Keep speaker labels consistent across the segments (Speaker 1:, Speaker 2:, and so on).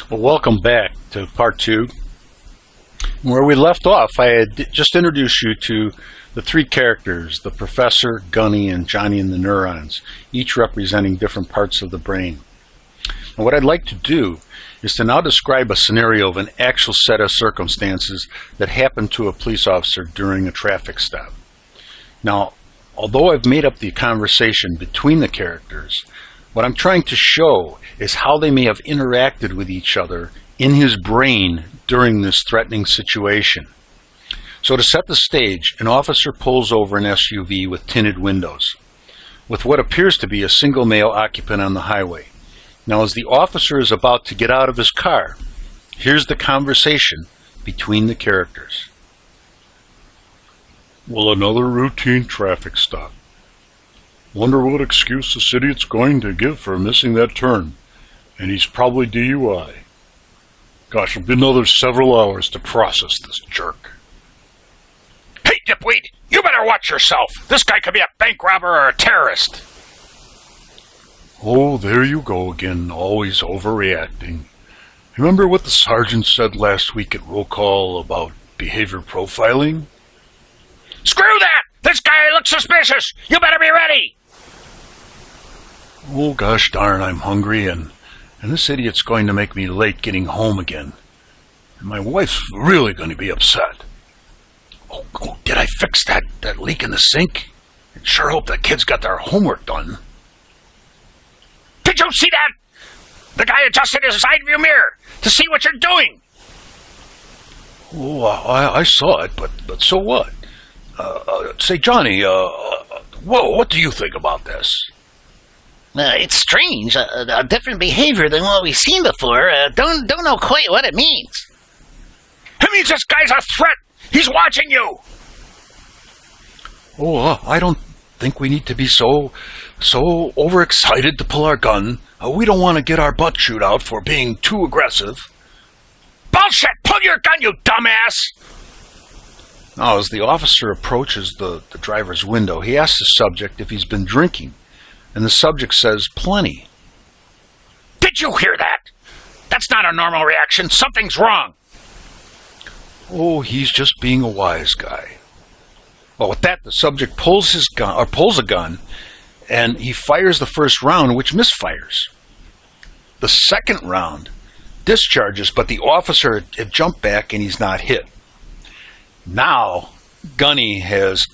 Speaker 1: Well, welcome back to part 2. Where we left off, I had just introduced you to the three characters, the Professor, Gunny, and Johnny and the Neurons, each representing different parts of the brain. And what I'd like to do is to now describe a scenario of an actual set of circumstances that happened to a police officer during a traffic stop. Now, although I've made up the conversation between the characters, what I'm trying to show is how they may have interacted with each other in his brain during this threatening situation. So to set the stage, an officer pulls over an SUV with tinted windows, with what appears to be a single male occupant on the highway. Now, as the officer is about to get out of his car, here's the conversation between the characters. Well, another routine traffic stop. Wonder what excuse this idiot's going to give for missing that turn. And he's probably DUI. Gosh, it'll be another several hours to process this jerk.
Speaker 2: Hey, dipweed! You better watch yourself! This guy could be a bank robber or a terrorist!
Speaker 1: Oh, there you go again, always overreacting. Remember what the sergeant said last week at roll call about behavior profiling?
Speaker 2: Screw that! This guy looks suspicious! You better be ready!
Speaker 1: Oh, gosh darn, I'm hungry, and this idiot's going to make me late getting home again. And my wife's really going to be upset. Oh, did I fix that leak in the sink? I sure hope the kids got their homework done.
Speaker 2: Did you see that? The guy adjusted his side view mirror to see what you're doing!
Speaker 1: Oh, I saw it, but so what? Say, Johnny, what do you think about this?
Speaker 3: It's strange. A different behavior than what we've seen before. Don't know quite what it means.
Speaker 2: It means this guy's a threat! He's watching you!
Speaker 1: Oh, I don't think we need to be so overexcited to pull our gun. We don't want to get our butt chewed out for being too aggressive.
Speaker 2: Bullshit! Pull your gun, you dumbass!
Speaker 1: Now, as the officer approaches the driver's window, he asks the subject if he's been drinking, and the subject says, plenty.
Speaker 2: Did you hear that? That's not a normal reaction. Something's wrong.
Speaker 1: Oh, he's just being a wise guy. Well, with that, the subject pulls a gun, and he fires the first round, which misfires. The second round discharges, but the officer had jumped back, and he's not hit. Now, Gunny has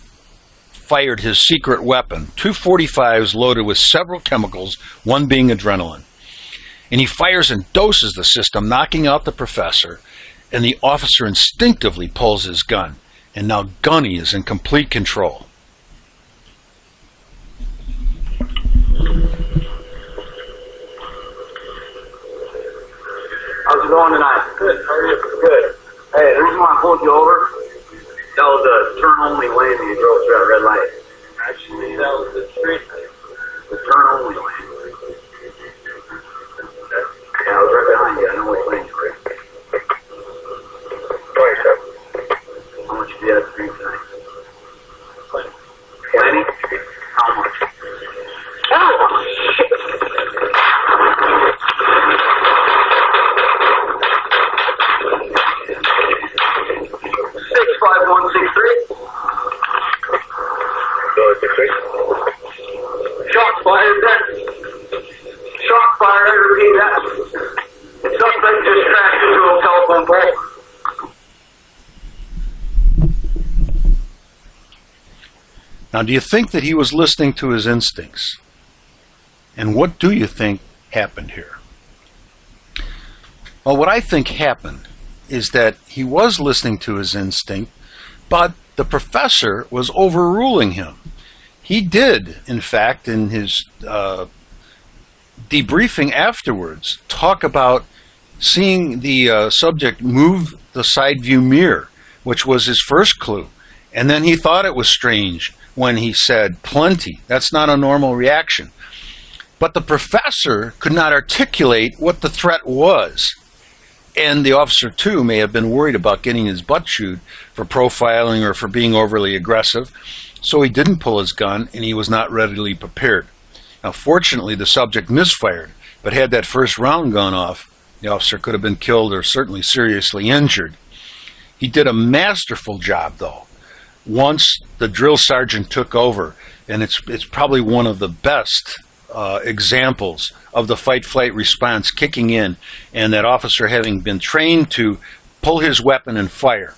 Speaker 1: fired his secret weapon, 245s loaded with several chemicals, one being adrenaline. And he fires and doses the system, knocking out the professor, and the officer instinctively pulls his gun. And now Gunny is in complete control.
Speaker 4: How's it going tonight? Good. How are you? Good. Hey, the reason why I pulled you over, that was a turn-only lane and you drove through that red light. Actually, that was the street lane. The turn-only lane. Okay. Yeah, I was right behind you. I know which lane you were in. Sorry, sir. How much do you have to drink tonight? Plenty. How much? Oh, shit. 65163. Shots fired then. Shots fired, I repeat that. The suspect just crashed into a telephone pole.
Speaker 1: Now, do you think that he was listening to his instincts? And what do you think happened here? Well, what I think happened is that he was listening to his instinct, but the professor was overruling him. He did, in fact, in his debriefing afterwards, talk about seeing the subject move the side view mirror, which was his first clue. And then he thought it was strange when he said, plenty. That's not a normal reaction. But the professor could not articulate what the threat was. And the officer, too, may have been worried about getting his butt chewed for profiling or for being overly aggressive. So he didn't pull his gun, and he was not readily prepared. Now, fortunately, the subject misfired, but had that first round gone off, The officer could have been killed or certainly seriously injured. He did a masterful job, though. Once the drill sergeant took over, and it's probably one of the best examples of the fight-flight response kicking in, and that officer having been trained to pull his weapon and fire.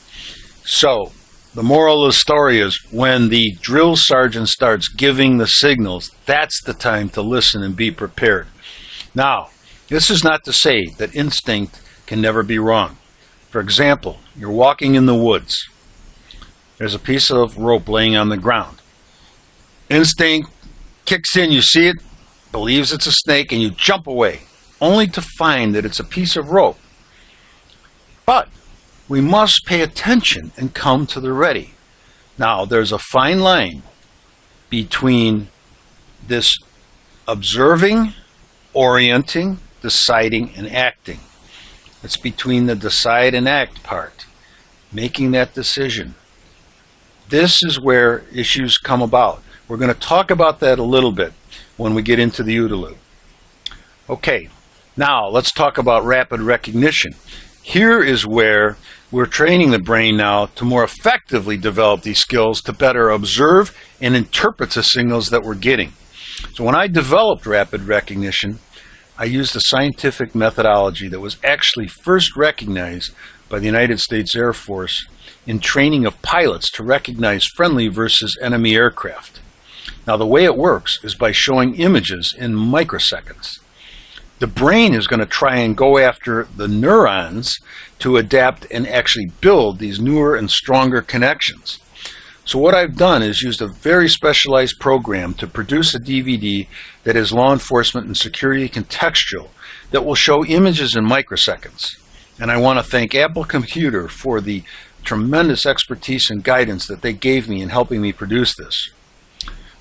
Speaker 1: So, the moral of the story is when the drill sergeant starts giving the signals, that's the time to listen and be prepared. Now, this is not to say that instinct can never be wrong. For example, you're walking in the woods. There's a piece of rope laying on the ground. Instinct kicks in, you see it, believes it's a snake, and you jump away, only to find that it's a piece of rope. But we must pay attention and come to the ready. Now, there's a fine line between this observing, orienting, deciding, and acting. It's between the decide and act part, making that decision. This is where issues come about. We're going to talk about that a little bit when we get into the OODA loop. Okay, now let's talk about rapid recognition. Here is where we're training the brain now to more effectively develop these skills to better observe and interpret the signals that we're getting. So when I developed rapid recognition, I used a scientific methodology that was actually first recognized by the United States Air Force in training of pilots to recognize friendly versus enemy aircraft. Now, the way it works is by showing images in microseconds. The brain is going to try and go after the neurons to adapt and actually build these newer and stronger connections. So what I've done is used a very specialized program to produce a DVD that is law enforcement and security contextual that will show images in microseconds. And I want to thank Apple Computer for the tremendous expertise and guidance that they gave me in helping me produce this.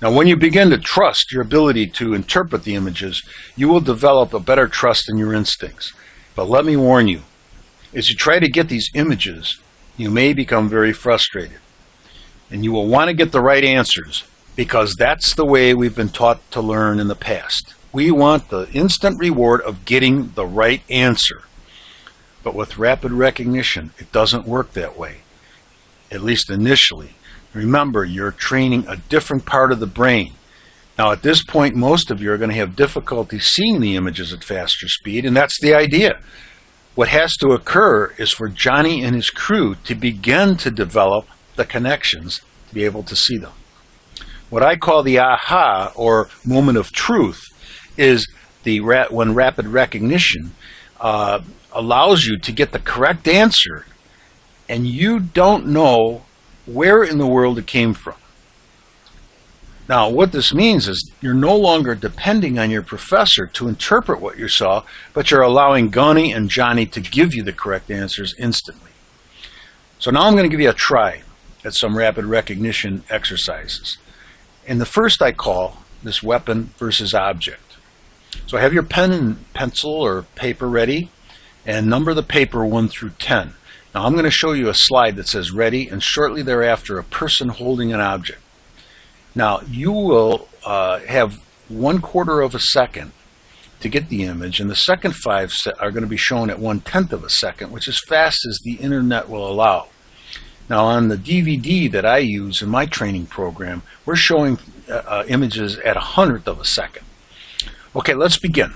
Speaker 1: Now, when you begin to trust your ability to interpret the images, you will develop a better trust in your instincts. But let me warn you, as you try to get these images, you may become very frustrated. And you will want to get the right answers, because that's the way we've been taught to learn in the past. We want the instant reward of getting the right answer. But with rapid recognition, it doesn't work that way, at least initially. Remember, you're training a different part of the brain. Now, at this point, most of you are going to have difficulty seeing the images at faster speed, and that's the idea. What has to occur is for Johnny and his crew to begin to develop the connections to be able to see them. What I call the aha, or moment of truth, is when rapid recognition allows you to get the correct answer, and you don't know where in the world it came from. Now, what this means is you're no longer depending on your professor to interpret what you saw, but you're allowing Gunny and Johnny to give you the correct answers instantly. So now I'm going to give you a try at some rapid recognition exercises. And the first I call this weapon versus object. So have your pen and pencil or paper ready, and number the paper 1 through 10. Now I'm going to show you a slide that says ready, and shortly thereafter a person holding an object. Now you will have 1/4 of a second to get the image, and the second 5 are going to be shown at 1/10 of a second, which is fast as the internet will allow. Now on the DVD that I use in my training program, we're showing images at 1/100th of a second. Okay, let's begin.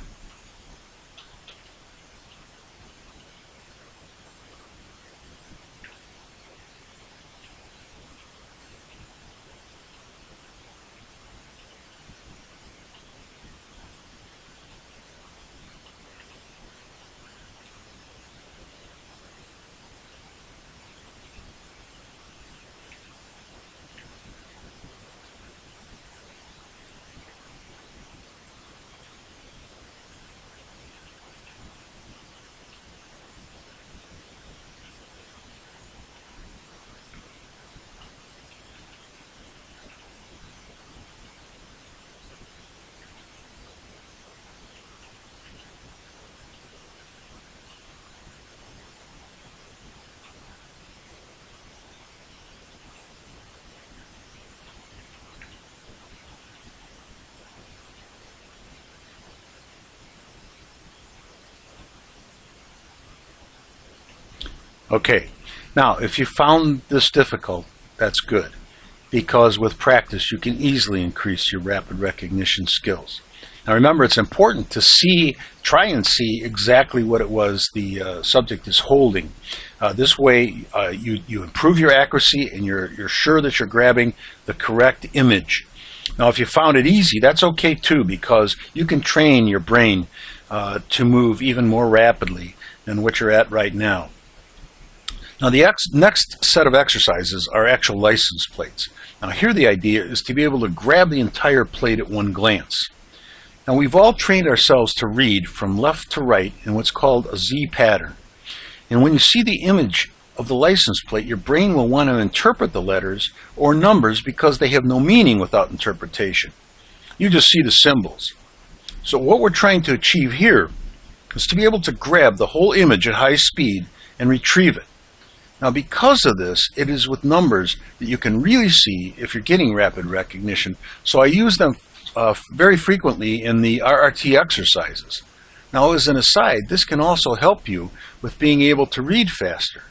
Speaker 1: Okay, now if you found this difficult, that's good, because with practice you can easily increase your rapid recognition skills. Now remember, it's important to try and see exactly what it was the subject is holding. This way you improve your accuracy and you're sure that you're grabbing the correct image. Now if you found it easy, that's okay too, because you can train your brain to move even more rapidly than what you're at right now. Now the next set of exercises are actual license plates. Now here the idea is to be able to grab the entire plate at one glance. Now we've all trained ourselves to read from left to right in what's called a Z pattern. And when you see the image of the license plate, your brain will want to interpret the letters or numbers because they have no meaning without interpretation. You just see the symbols. So what we're trying to achieve here is to be able to grab the whole image at high speed and retrieve it. Now because of this, it is with numbers that you can really see if you're getting rapid recognition. So I use them very frequently in the RRT exercises. Now as an aside, this can also help you with being able to read faster.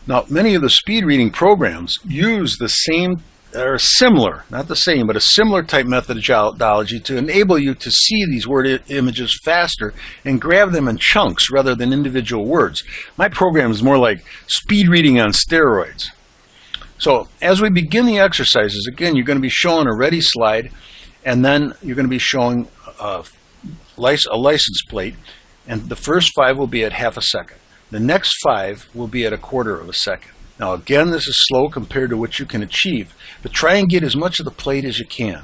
Speaker 1: Now many of the speed reading programs use the same, or similar, not the same, but a similar type methodology to enable you to see these word images faster and grab them in chunks rather than individual words. My program is more like speed reading on steroids. So as we begin the exercises, again, you're going to be showing a ready slide, and then you're going to be showing a license plate, and the first 5 will be at half a second. The next 5 will be at a quarter of a second. Now again, this is slow compared to what you can achieve, but try and get as much of the plate as you can.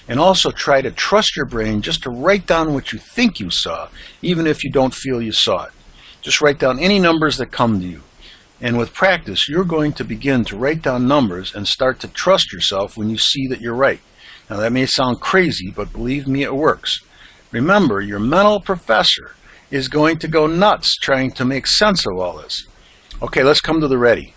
Speaker 1: And also try to trust your brain just to write down what you think you saw, even if you don't feel you saw it. Just write down any numbers that come to you. And with practice, you're going to begin to write down numbers and start to trust yourself when you see that you're right. Now that may sound crazy, but believe me, it works. Remember, your mental professor is going to go nuts trying to make sense of all this. Okay, let's come to the ready.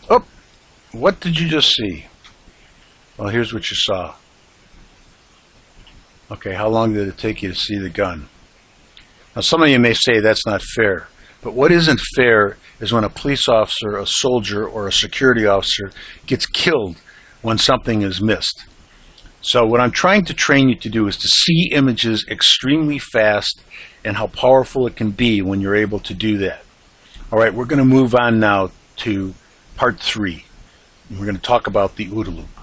Speaker 1: Oh, what did you just see? Well, here's what you saw. Okay, how long did it take you to see the gun? Now, some of you may say that's not fair, but what isn't fair is when a police officer, a soldier, or a security officer gets killed when something is missed. So what I'm trying to train you to do is to see images extremely fast and how powerful it can be when you're able to do that. All right, we're going to move on now to Part 3. We're going to talk about the OODA loop.